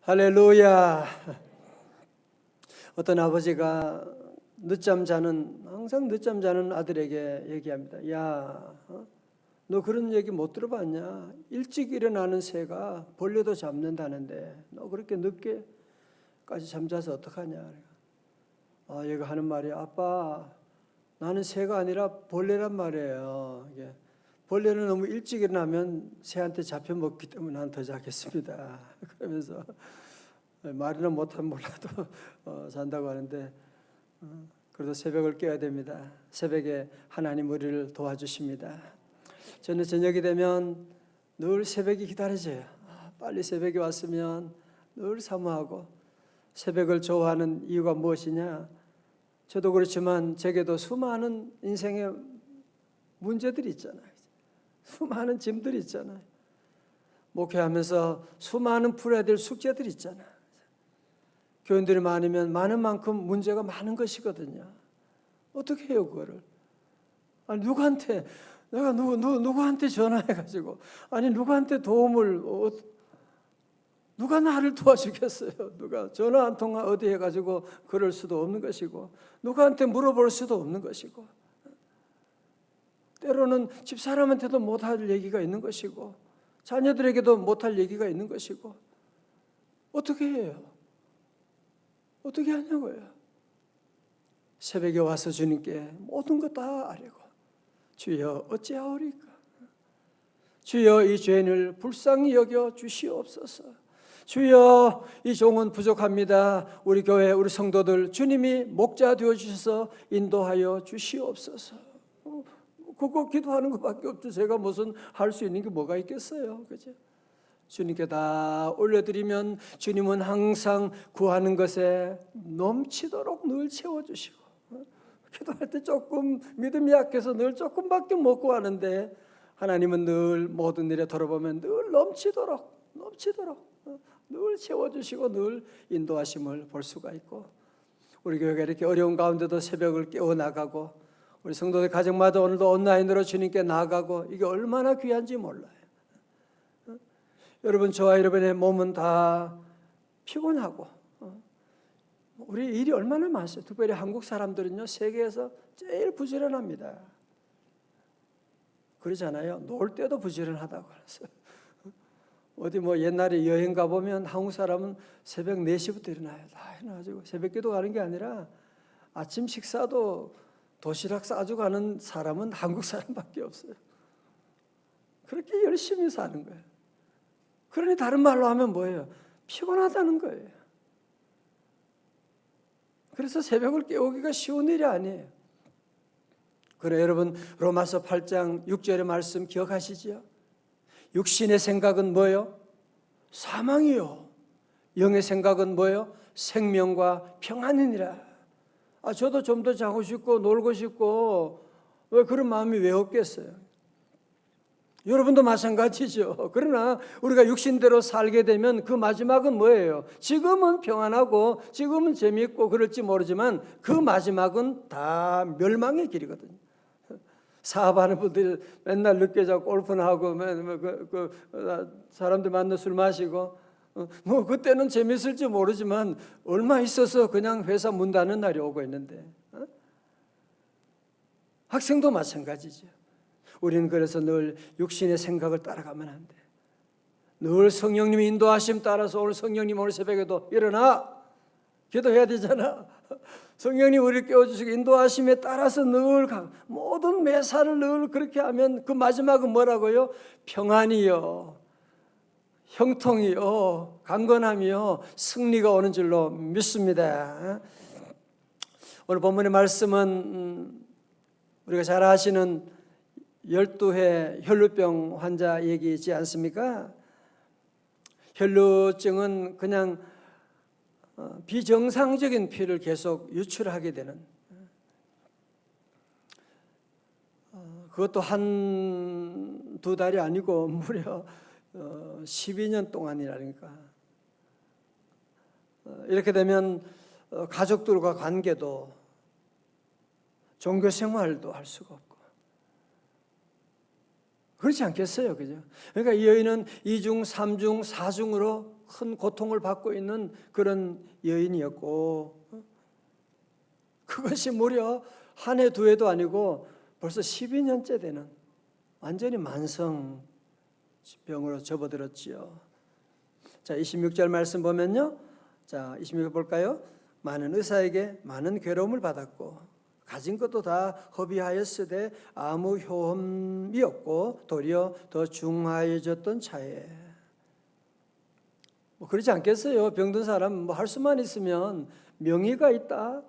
할렐루야. 어떤 아버지가 항상 늦잠 자는 아들에게 얘기합니다. 야, 너 그런 얘기 못 들어봤냐? 일찍 일어나는 새가 벌레도 잡는다는데 너 그렇게 늦게까지 잠자서 어떡하냐? 얘가 하는 말이, 아빠, 나는 새가 아니라 벌레란 말이에요. 벌레는 너무 일찍 일어나면 새한테 잡혀먹기 때문에 난 더 자겠습니다. 그러면서 말이나 못하면 몰라도 잔다고 하는데, 그래도 새벽을 깨야 됩니다. 새벽에 하나님 우리를 도와주십니다. 저는 저녁이 되면 늘 새벽이 기다려져요. 빨리 새벽이 왔으면 늘 사모하고. 새벽을 좋아하는 이유가 무엇이냐? 저도 그렇지만 제게도 수많은 인생의 문제들이 있잖아요. 수많은 짐들이 있잖아요. 목회하면서 수많은 풀어야 될 숙제들이 있잖아요. 교인들이 많으면 많은 만큼 문제가 많은 것이거든요. 어떻게 해요, 그거를? 아니, 누구한테, 내가 누구한테 전화해가지고, 아니, 누구한테 도움을, 누가 나를 도와주겠어요? 누가 전화 한 통화 어디 해가지고 그럴 수도 없는 것이고, 누구한테 물어볼 수도 없는 것이고, 때로는 집사람한테도 못할 얘기가 있는 것이고, 자녀들에게도 못할 얘기가 있는 것이고, 어떻게 해요? 어떻게 하냐고요? 새벽에 와서 주님께 모든 것 다 아뢰고, 주여 어찌하오리까? 주여 이 죄인을 불쌍히 여겨 주시옵소서. 주여 이 종은 부족합니다. 우리 교회 우리 성도들 주님이 목자 되어주셔서 인도하여 주시옵소서. 그거 기도하는 것밖에 없죠. 제가 무슨 할 수 있는 게 뭐가 있겠어요, 그죠? 주님께 다 올려드리면 주님은 항상 구하는 것에 넘치도록 늘 채워주시고, 기도할 때 조금 믿음이 약해서 늘 조금밖에 못 구하는데 하나님은 늘 모든 일에 돌아보면 늘 넘치도록 늘 채워주시고 늘 인도하심을 볼 수가 있고, 우리 교회가 이렇게 어려운 가운데도 새벽을 깨어나가고, 우리 성도들 가정마다 오늘도 온라인으로 주님께 나아가고, 이게 얼마나 귀한지 몰라요. 여러분, 저와 여러분의 몸은 다 피곤하고, 우리 일이 얼마나 많아요. 특별히 한국 사람들은요, 세계에서 제일 부지런합니다. 그러잖아요. 놀 때도 부지런하다고 그랬어요. 어디 옛날에 여행 가보면 한국 사람은 새벽 4시부터 일어나요. 다 일어나가지고 새벽 기도 가는 게 아니라 아침 식사도 도시락 싸주고 가는 사람은 한국 사람밖에 없어요. 그렇게 열심히 사는 거예요. 그러니 다른 말로 하면 뭐예요? 피곤하다는 거예요. 그래서 새벽을 깨우기가 쉬운 일이 아니에요. 그래, 여러분, 로마서 8장 6절의 말씀 기억하시지요? 육신의 생각은 뭐예요? 사망이요. 영의 생각은 뭐예요? 생명과 평안이니라. 저도 좀 더 자고 싶고 놀고 싶고, 왜 그런 마음이 왜 없겠어요? 여러분도 마찬가지죠. 그러나 우리가 육신대로 살게 되면 그 마지막은 뭐예요? 지금은 평안하고 지금은 재미있고 그럴지 모르지만 그 마지막은 다 멸망의 길이거든요. 사업하는 분들이 맨날 늦게 자고 골프나 하고 사람들 만나 술 마시고, 그때는 재밌을지 모르지만 얼마 있어서 그냥 회사 문 닫는 날이 오고 있는데, 학생도 마찬가지죠. 우리는 그래서 늘 육신의 생각을 따라가면 안 돼. 늘 성령님의 인도하심 따라서, 오늘 성령님 오늘 새벽에도 일어나 기도해야 되잖아. 성령님 우리를 깨워주시고 인도하심에 따라서 늘 모든 매사를 늘 그렇게 하면 그 마지막은 뭐라고요? 평안이요, 형통이요, 강건함이요, 승리가 오는 줄로 믿습니다. 오늘 본문의 말씀은 우리가 잘 아시는 12회 혈루병 환자 얘기이지 않습니까? 혈루증은 그냥 비정상적인 피를 계속 유출하게 되는, 그것도 한두 달이 아니고 무려 12년 동안이라니까. 이렇게 되면 가족들과 관계도 종교 생활도 할 수가 없고, 그렇지 않겠어요, 그죠? 그러니까 이 여인은 2중, 3중, 4중으로 큰 고통을 받고 있는 그런 여인이었고, 그것이 무려 한 해 두 해도 아니고 벌써 12년째 되는 완전히 만성병으로 접어들었지요. 자, 26절 말씀 보면요. 자, 26절 볼까요? 많은 의사에게 많은 괴로움을 받았고 가진 것도 다 허비하였으되 아무 효험이 없고 도리어 더 중하여졌던 차에. 뭐 그러지 않겠어요? 병든 사람 뭐 할 수만 있으면 명의가 있다,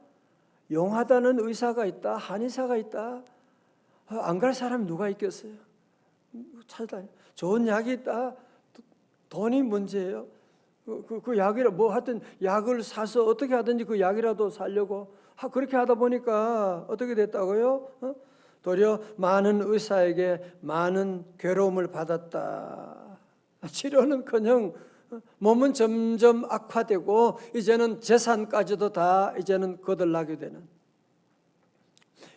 용하다는 의사가 있다, 한의사가 있다, 안 갈 사람이 누가 있겠어요? 찾아다니. 좋은 약이 있다, 돈이 문제예요. 그 약이라 뭐 하여튼 약을 사서 어떻게 하든지 그 약이라도 살려고 그렇게 하다 보니까 어떻게 됐다고요? 도리어 많은 의사에게 많은 괴로움을 받았다. 치료는커녕 몸은 점점 악화되고 이제는 재산까지도 다 이제는 거덜나게 되는.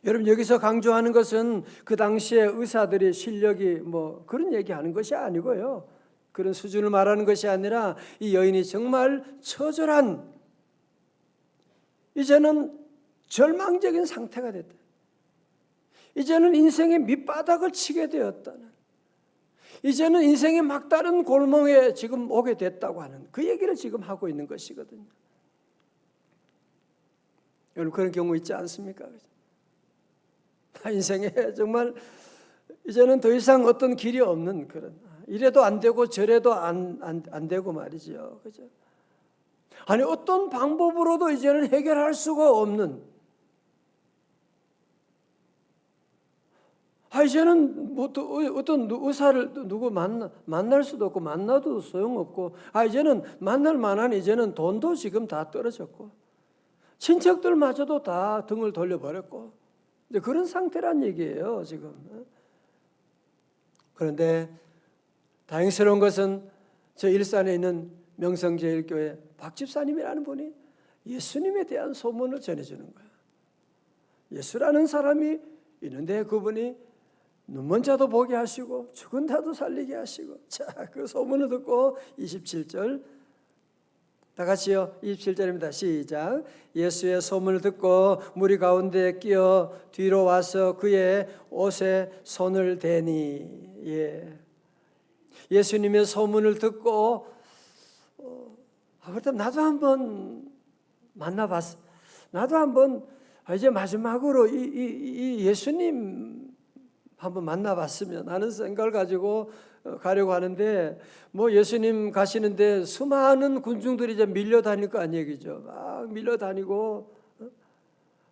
여러분, 여기서 강조하는 것은 그 당시에 의사들의 실력이 뭐 그런 얘기하는 것이 아니고요. 그런 수준을 말하는 것이 아니라 이 여인이 정말 처절한, 이제는 절망적인 상태가 됐다. 이제는 인생의 밑바닥을 치게 되었다는, 이제는 인생의 막다른 골목에 지금 오게 됐다고 하는 그 얘기를 지금 하고 있는 것이거든요. 여러분, 그런 경우 있지 않습니까? 인생에 정말 이제는 더 이상 어떤 길이 없는 그런, 이래도 안 되고 저래도 안 되고 말이죠. 그죠? 아니, 어떤 방법으로도 이제는 해결할 수가 없는, 이제는 뭐 어떤 의사를 누구 만날 수도 없고 만나도 소용없고, 이제는 만날 만한 이제는 돈도 지금 다 떨어졌고 친척들마저도 다 등을 돌려버렸고, 이제 그런 상태란 얘기예요 지금. 그런데 다행스러운 것은 저 일산에 있는 명성제일교회 박 집사님이라는 분이 예수님에 대한 소문을 전해주는 거예요. 예수라는 사람이 있는데 그분이 눈먼 자도 보게 하시고 죽은 자도 살리게 하시고, 자, 그 소문을 듣고 27절 다 같이요. 27절입니다. 시작. 예수의 소문을 듣고 무리 가운데 끼어 뒤로 와서 그의 옷에 손을 대니. 예수님의 소문을 듣고 그렇다면 나도 한번 만나봤어. 나도 한번 이제 마지막으로 이 예수님 한번 만나봤으면 하는 생각을 가지고 가려고 하는데, 뭐 예수님 가시는데 수많은 군중들이 이제 밀려다닐 거 아니에요, 그죠? 막 밀려다니고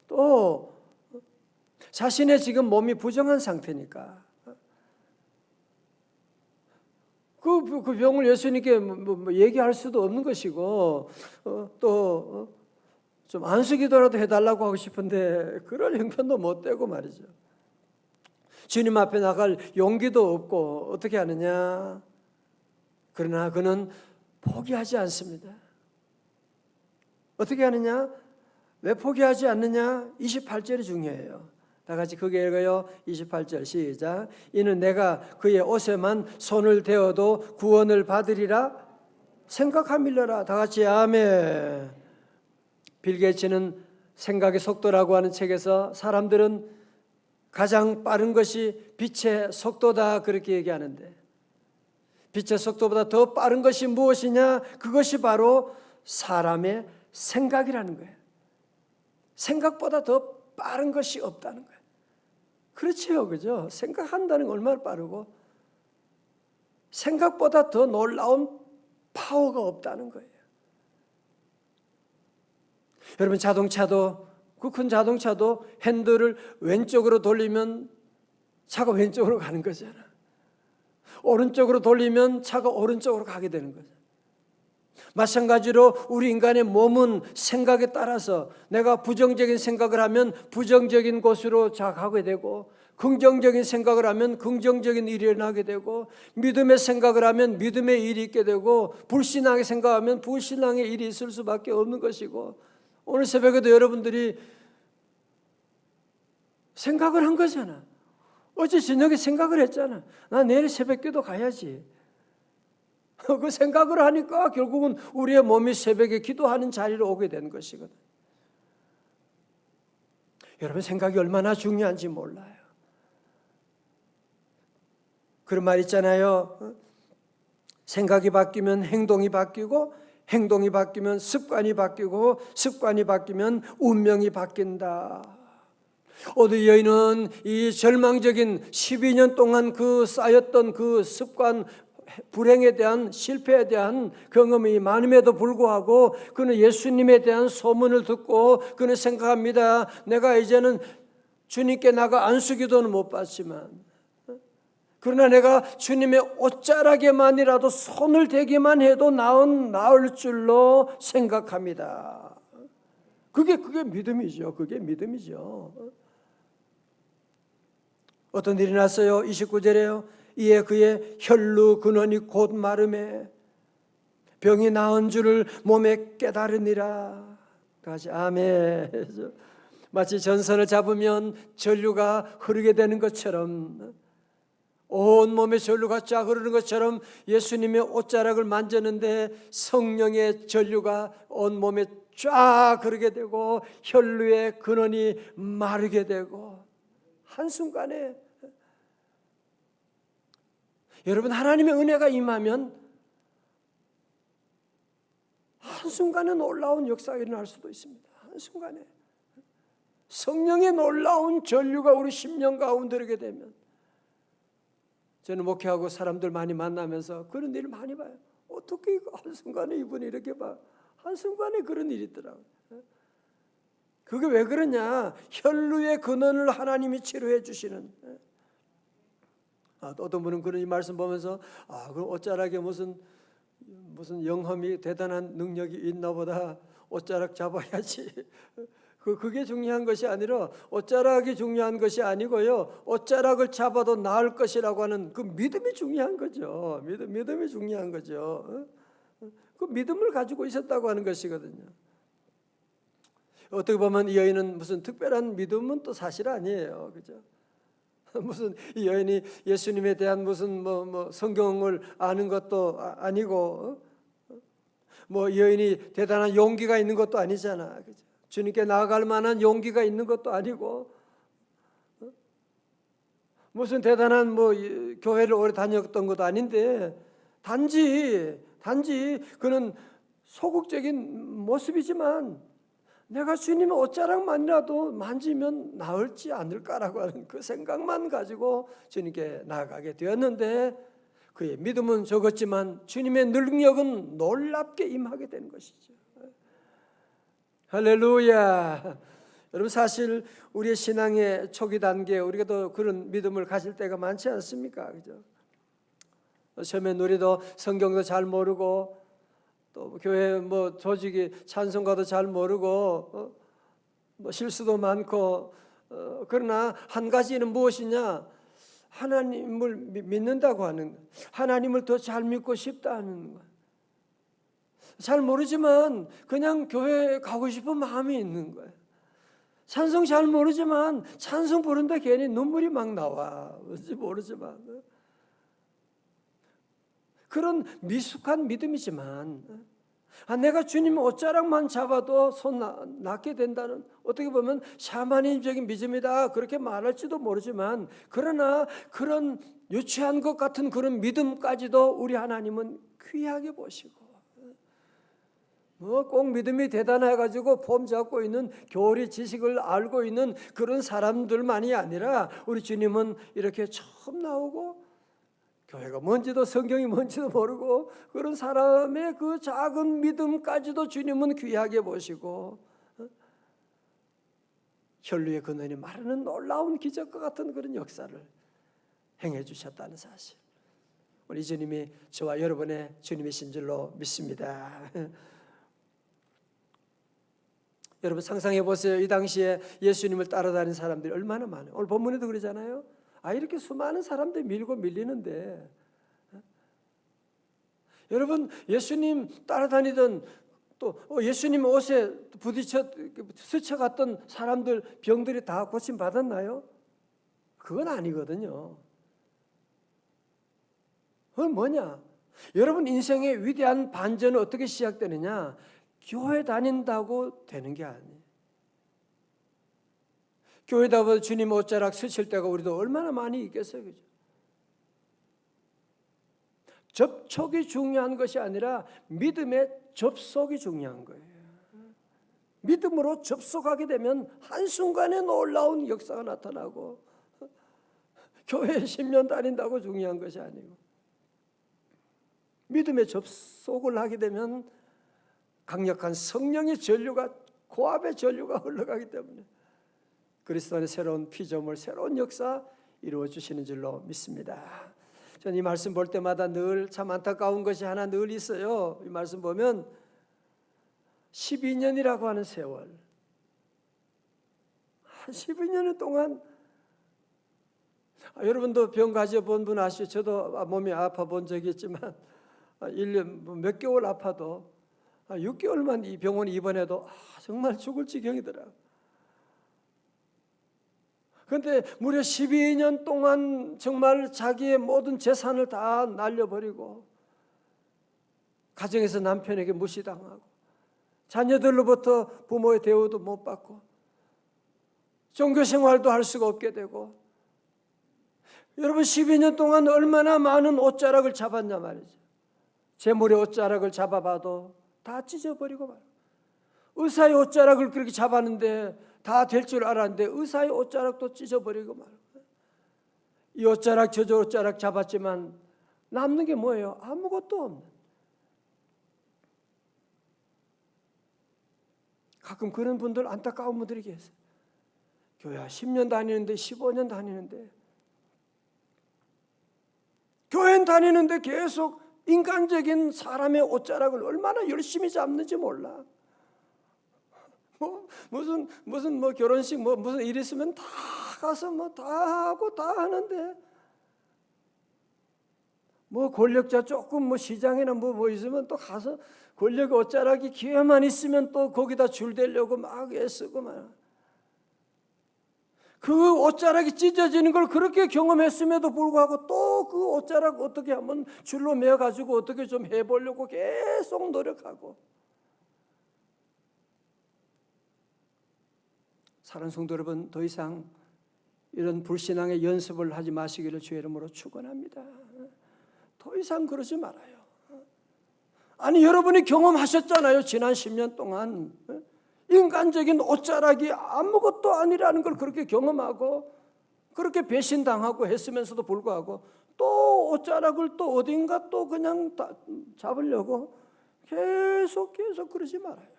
또 자신의 지금 몸이 부정한 상태니까 그 병을 예수님께 뭐 얘기할 수도 없는 것이고, 또 좀 안수기도라도 해달라고 하고 싶은데 그럴 형편도 못 되고 말이죠. 주님 앞에 나갈 용기도 없고 어떻게 하느냐? 그러나 그는 포기하지 않습니다. 어떻게 하느냐? 왜 포기하지 않느냐? 28절이 중요해요. 다 같이 크게 읽어요. 28절 시작. 이는 내가 그의 옷에만 손을 대어도 구원을 받으리라 생각함일러라. 다 같이 아멘. 빌 게이츠는 생각의 속도라고 하는 책에서 사람들은 가장 빠른 것이 빛의 속도다 그렇게 얘기하는데, 빛의 속도보다 더 빠른 것이 무엇이냐? 그것이 바로 사람의 생각이라는 거예요. 생각보다 더 빠른 것이 없다는 거예요. 그렇지요, 그죠? 생각한다는 건 얼마나 빠르고 생각보다 더 놀라운 파워가 없다는 거예요. 여러분, 자동차도, 그 큰 자동차도 핸들을 왼쪽으로 돌리면 차가 왼쪽으로 가는 거잖아. 오른쪽으로 돌리면 차가 오른쪽으로 가게 되는 거죠. 마찬가지로 우리 인간의 몸은 생각에 따라서 내가 부정적인 생각을 하면 부정적인 곳으로 가게 되고, 긍정적인 생각을 하면 긍정적인 일이 일어나게 되고, 믿음의 생각을 하면 믿음의 일이 있게 되고, 불신앙의 생각하면 불신앙의 일이 있을 수밖에 없는 것이고, 오늘 새벽에도 여러분들이 생각을 한 거잖아. 어제 저녁에 생각을 했잖아. 나 내일 새벽기도 가야지. 그 생각을 하니까 결국은 우리의 몸이 새벽에 기도하는 자리로 오게 된 것이거든. 여러분, 생각이 얼마나 중요한지 몰라요. 그런 말 있잖아요. 생각이 바뀌면 행동이 바뀌고, 행동이 바뀌면 습관이 바뀌고, 습관이 바뀌면 운명이 바뀐다. 어느 여인은 이 절망적인 12년 동안 그 쌓였던 그 습관, 불행에 대한, 실패에 대한 경험이 많음에도 불구하고 그는 예수님에 대한 소문을 듣고 그는 생각합니다. 내가 이제는 주님께 나가 안수기도는 못 받지만, 그러나 내가 주님의 옷자락에만이라도 손을 대기만 해도 나을 줄로 생각합니다. 그게 믿음이죠. 그게 믿음이죠. 어떤 일이 났어요? 29절에요. 이에 그의 혈루 근원이 곧 마름에 병이 나은 줄을 몸에 깨달으니라. 다시 아멘. 마치 전선을 잡으면 전류가 흐르게 되는 것처럼, 온 몸에 전류가 쫙 흐르는 것처럼 예수님의 옷자락을 만졌는데 성령의 전류가 온 몸에 쫙 흐르게 되고 혈루의 근원이 마르게 되고, 한순간에 여러분, 하나님의 은혜가 임하면 한순간에 놀라운 역사가 일어날 수도 있습니다. 한순간에 성령의 놀라운 전류가 우리 심령 가운데 들게 되면, 저는 목회하고 사람들 많이 만나면서 그런 일을 많이 봐요. 어떻게 한순간에 이분이 이렇게 봐? 한순간에 그런 일이 있더라고요. 그게 왜 그러냐? 혈루의 근원을 하나님이 치료해 주시는. 어떤 분은 그런 이 말씀 보면서 그럼 옷자락에 무슨 영험이 대단한 능력이 있나 보다, 옷자락 잡아야지. 그게 중요한 것이 아니라, 옷자락이 중요한 것이 아니고요, 옷자락을 잡아도 나을 것이라고 하는 그 믿음이 중요한 거죠. 믿음이 중요한 거죠. 그 믿음을 가지고 있었다고 하는 것이거든요. 어떻게 보면 이 여인은 무슨 특별한 믿음은 또 사실 아니에요. 그죠? 무슨 이 여인이 예수님에 대한 무슨 성경을 아는 것도 아니고, 이 여인이 대단한 용기가 있는 것도 아니잖아. 그죠? 주님께 나아갈 만한 용기가 있는 것도 아니고, 무슨 대단한 교회를 오래 다녔던 것도 아닌데, 단지 그는 소극적인 모습이지만 내가 주님의 옷자락만이라도 만지면 나을지 않을까라고 하는 그 생각만 가지고 주님께 나아가게 되었는데, 그의 믿음은 적었지만 주님의 능력은 놀랍게 임하게 된 것이죠. 할렐루야. 여러분, 사실 우리의 신앙의 초기 단계에 우리가 또 그런 믿음을 가질 때가 많지 않습니까? 그죠? 처음엔 우리도 성경도 잘 모르고, 또 교회 조직이 찬송가도 잘 모르고, 실수도 많고, 그러나 한 가지는 무엇이냐? 하나님을 믿는다고 하는 것, 하나님을 더 잘 믿고 싶다는 것. 잘 모르지만 그냥 교회에 가고 싶은 마음이 있는 거예요. 찬송 잘 모르지만 찬송 부른다 괜히 눈물이 막 나와. 뭔지 모르지만 그런 미숙한 믿음이지만, 내가 주님 옷자락만 잡아도 손 낫게 된다는, 어떻게 보면 샤머니즘적인 믿음이다 그렇게 말할지도 모르지만, 그러나 그런 유치한 것 같은 그런 믿음까지도 우리 하나님은 귀하게 보시고, 꼭 믿음이 대단해가지고 폼 잡고 있는, 교리 지식을 알고 있는 그런 사람들만이 아니라 우리 주님은 이렇게 처음 나오고 교회가 뭔지도 성경이 뭔지도 모르고 그런 사람의 그 작은 믿음까지도 주님은 귀하게 보시고, 혈루의 근원이 마르는 놀라운 기적과 같은 그런 역사를 행해 주셨다는 사실, 우리 주님이 저와 여러분의 주님이신 줄로 믿습니다. 여러분, 상상해 보세요. 이 당시에 예수님을 따라다니는 사람들이 얼마나 많아요. 오늘 본문에도 그러잖아요. 이렇게 수많은 사람들이 밀고 밀리는데, 여러분, 예수님 따라다니던, 또 예수님 옷에 스쳐갔던 사람들, 병들이 다 고침 받았나요? 그건 아니거든요. 그건 뭐냐? 여러분 인생의 위대한 반전은 어떻게 시작되느냐? 교회 다닌다고 되는 게 아니에요. 교회 다니면서 주님 옷자락 스칠 때가 우리도 얼마나 많이 있겠어요, 그죠? 접촉이 중요한 것이 아니라 믿음의 접속이 중요한 거예요. 믿음으로 접속하게 되면 한순간에 놀라운 역사가 나타나고, 교회에 10년 다닌다고 중요한 것이 아니고, 믿음의 접속을 하게 되면 강력한 성령의 전류가, 고압의 전류가 흘러가기 때문에 그리스도 안에 새로운 피조물, 새로운 역사 이루어 주시는 줄로 믿습니다. 저는 이 말씀 볼 때마다 늘 참 안타까운 것이 하나 늘 있어요. 이 말씀 보면 12년이라고 하는 세월, 12년 동안 여러분도 병 가져본 분 아시죠? 저도 몸이 아파 본 적이 있지만 1년 몇 개월 아파도 6개월만 이 병원에 입원해도 정말 죽을 지경이더라고요. 그런데 무려 12년 동안 정말 자기의 모든 재산을 다 날려버리고, 가정에서 남편에게 무시당하고, 자녀들로부터 부모의 대우도 못 받고, 종교생활도 할 수가 없게 되고, 여러분 12년 동안 얼마나 많은 옷자락을 잡았냐 말이죠. 재물의 옷자락을 잡아봐도 다 찢어버리고 말이에요. 의사의 옷자락을 그렇게 잡았는데 다 될 줄 알았는데 의사의 옷자락도 찢어버리고 말이에요. 이 옷자락 저 옷자락 잡았지만 남는 게 뭐예요? 아무것도 없는. 가끔 그런 분들, 안타까운 분들이 계세요. 교회 10년 다니는데 15년 다니는데, 교회 다니는데 계속 인간적인 사람의 옷자락을 얼마나 열심히 잡는지 몰라. 무슨 결혼식 무슨 일 있으면 다 가서 다 하고 다 하는데, 권력자 조금 시장이나 뭐 있으면 또 가서 권력 옷자락이 기회만 있으면 또 거기다 줄 대려고 막 애쓰고 막. 그 옷자락이 찢어지는 걸 그렇게 경험했음에도 불구하고 또 그 옷자락 어떻게 한번 줄로 매어가지고 어떻게 좀 해보려고 계속 노력하고. 사랑하는 성도 여러분, 더 이상 이런 불신앙의 연습을 하지 마시기를 주의 이름으로 축원합니다. 더 이상 그러지 말아요. 아니, 여러분이 경험하셨잖아요. 지난 10년 동안 인간적인 옷자락이 아무것도 아니라는 걸 그렇게 경험하고, 그렇게 배신당하고 했으면서도 불구하고 또 옷자락을 또 어딘가 또 그냥 잡으려고 계속 그러지 말아요.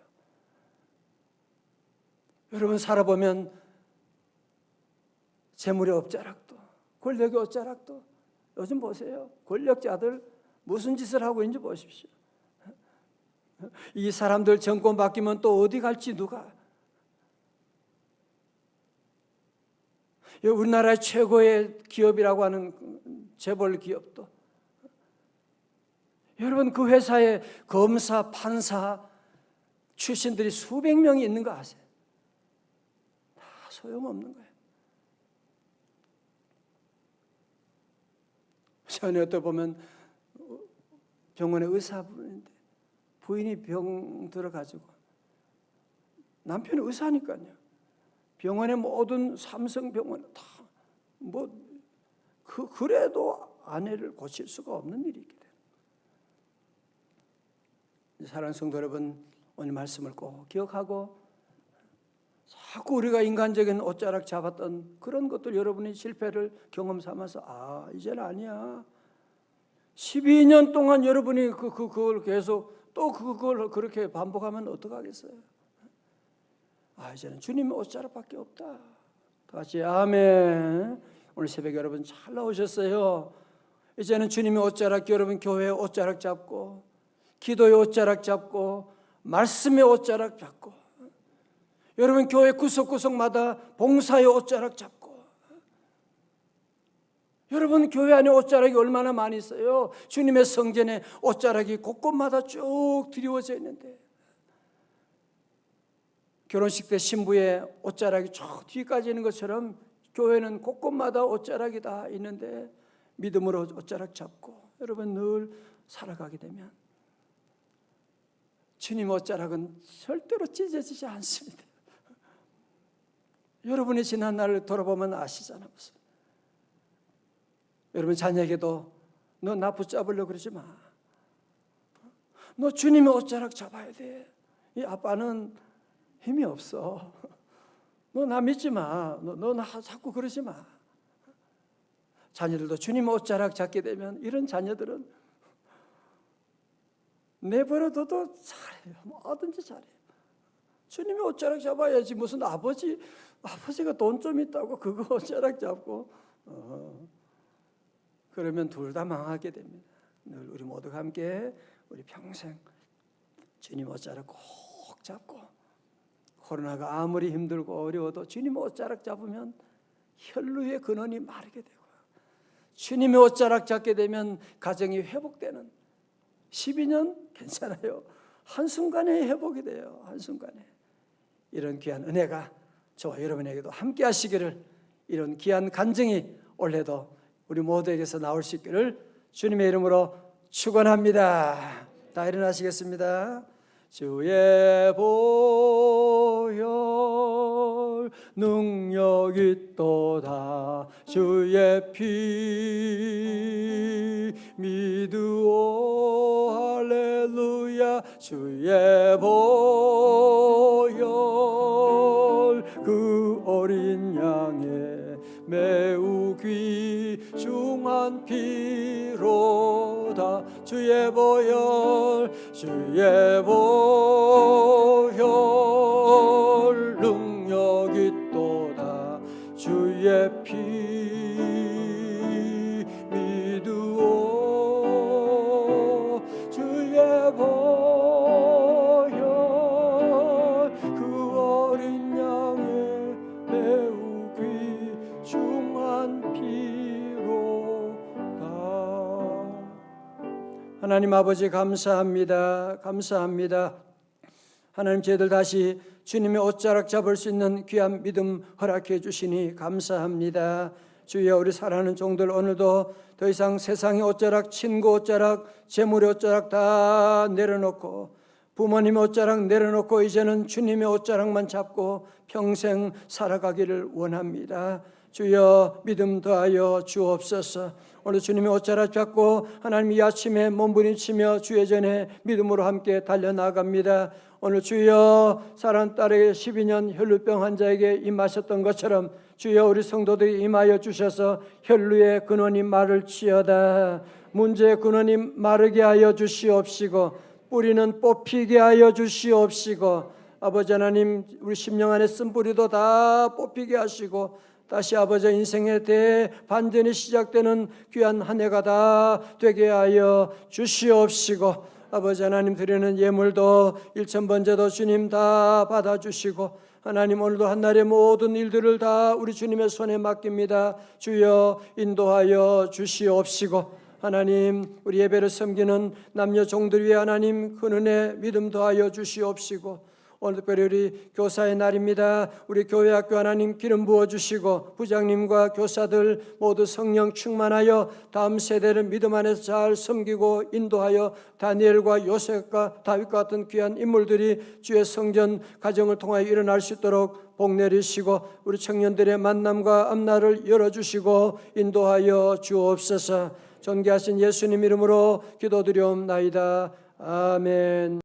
여러분 살아보면 재물의 옷자락도, 권력의 옷자락도, 요즘 보세요. 권력자들 무슨 짓을 하고 있는지 보십시오. 이 사람들 정권 바뀌면 또 어디 갈지 누가. 우리나라의 최고의 기업이라고 하는 재벌 기업도, 여러분 그 회사에 검사, 판사 출신들이 수백 명이 있는 거 아세요? 다 소용없는 거예요. 전에 어떻게 보면 병원의 의사분인데 부인이 병 들어가지고, 남편이 의사니까요. 병원의 모든 삼성병원 다 그래도 아내를 고칠 수가 없는 일이 있게 돼요. 사랑하는 성도 여러분, 오늘 말씀을 꼭 기억하고, 자꾸 우리가 인간적인 옷자락 잡았던 그런 것들, 여러분이 실패를 경험 삼아서 이제는 아니야. 12년 동안 여러분이 그걸 계속 또 그걸 그렇게 반복하면 어떡하겠어요? 이제는 주님의 옷자락밖에 없다. 다 같이 아멘. 오늘 새벽에 여러분 잘 나오셨어요. 이제는 주님의 옷자락, 여러분 교회의 옷자락 잡고, 기도의 옷자락 잡고, 말씀의 옷자락 잡고, 여러분 교회 구석구석마다 봉사의 옷자락 잡고, 여러분 교회 안에 옷자락이 얼마나 많이 있어요. 주님의 성전에 옷자락이 곳곳마다 쭉 드리워져 있는데, 결혼식 때 신부의 옷자락이 쭉 뒤까지 있는 것처럼 교회는 곳곳마다 옷자락이 다 있는데, 믿음으로 옷자락 잡고, 여러분 늘 살아가게 되면 주님 옷자락은 절대로 찢어지지 않습니다. 여러분이 지난 날을 돌아보면 아시잖아요. 여러분 자녀에게도 너 나 붙잡으려고 그러지 마. 너 주님의 옷자락 잡아야 돼. 이 아빠는 힘이 없어. 너 나 믿지 마. 너 나 자꾸 그러지 마. 자녀들도 주님의 옷자락 잡게 되면 이런 자녀들은 내버려둬도 잘해요. 뭐든지 잘해요. 주님의 옷자락 잡아야지. 무슨 아버지가 돈 좀 있다고 그거 옷자락 잡고 그러면 둘 다 망하게 됩니다. 늘 우리 모두가 함께 우리 평생 주님 옷자락 꼭 잡고, 코로나가 아무리 힘들고 어려워도 주님 옷자락 잡으면 혈루의 근원이 마르게 되고, 주님의 옷자락 잡게 되면 가정이 회복되는, 12년 괜찮아요. 한순간에 회복이 돼요. 한순간에. 이런 귀한 은혜가 저와 여러분에게도 함께 하시기를, 이런 귀한 간증이 올해도 우리 모두에게서 나올 수 있기를 주님의 이름으로 축원합니다. 다 일어나시겠습니다. 주의 보혈 능력 있도다. 주의 피 믿으오 할렐루야. 주의 보혈 그 어린 양의 매우 귀중한 피로다. 주의 보혈 능력 있도다. 주의 피 믿으오. 주의 보혈 그 어린 양의 매우 귀중한 피로다. 하나님 아버지 감사합니다. 감사합니다. 하나님, 저희들 다시 주님의 옷자락 잡을 수 있는 귀한 믿음 허락해 주시니 감사합니다. 주여, 우리 사랑하는 종들 오늘도 더 이상 세상의 옷자락, 친구 옷자락, 재물의 옷자락 다 내려놓고, 부모님의 옷자락 내려놓고 이제는 주님의 옷자락만 잡고 평생 살아가기를 원합니다. 주여, 믿음 더하여 주옵소서. 오늘 주님의 옷자락 잡고 하나님 이 아침에 몸부림치며 주의 전에 믿음으로 함께 달려나갑니다. 오늘 주여, 사랑하는 딸에게 12년 혈루병 환자에게 임하셨던 것처럼 주여, 우리 성도들이 임하여 주셔서 혈루의 근원이 마를지어다. 문제의 근원이 마르게 하여 주시옵시고, 뿌리는 뽑히게 하여 주시옵시고, 아버지 하나님, 우리 심령 안에 쓴 뿌리도 다 뽑히게 하시고, 다시 아버지 인생의 대반전이 시작되는 귀한 한 해가 다 되게 하여 주시옵시고, 아버지 하나님, 드리는 예물도 1,000번제도 주님 다 받아주시고, 하나님 오늘도 한날의 모든 일들을 다 우리 주님의 손에 맡깁니다. 주여, 인도하여 주시옵시고, 하나님, 우리 예배를 섬기는 남녀 종들 위해 하나님 큰 은혜 믿음 더하여 주시옵시고, 오늘 특별히 우리 교사의 날입니다. 우리 교회 학교 하나님 기름 부어주시고, 부장님과 교사들 모두 성령 충만하여 다음 세대를 믿음 안에서 잘 섬기고 인도하여 다니엘과 요셉과 다윗과 같은 귀한 인물들이 주의 성전 가정을 통하여 일어날 수 있도록 복 내리시고, 우리 청년들의 만남과 앞날을 열어주시고 인도하여 주옵소서. 존귀하신 예수님 이름으로 기도드리옵나이다. 아멘.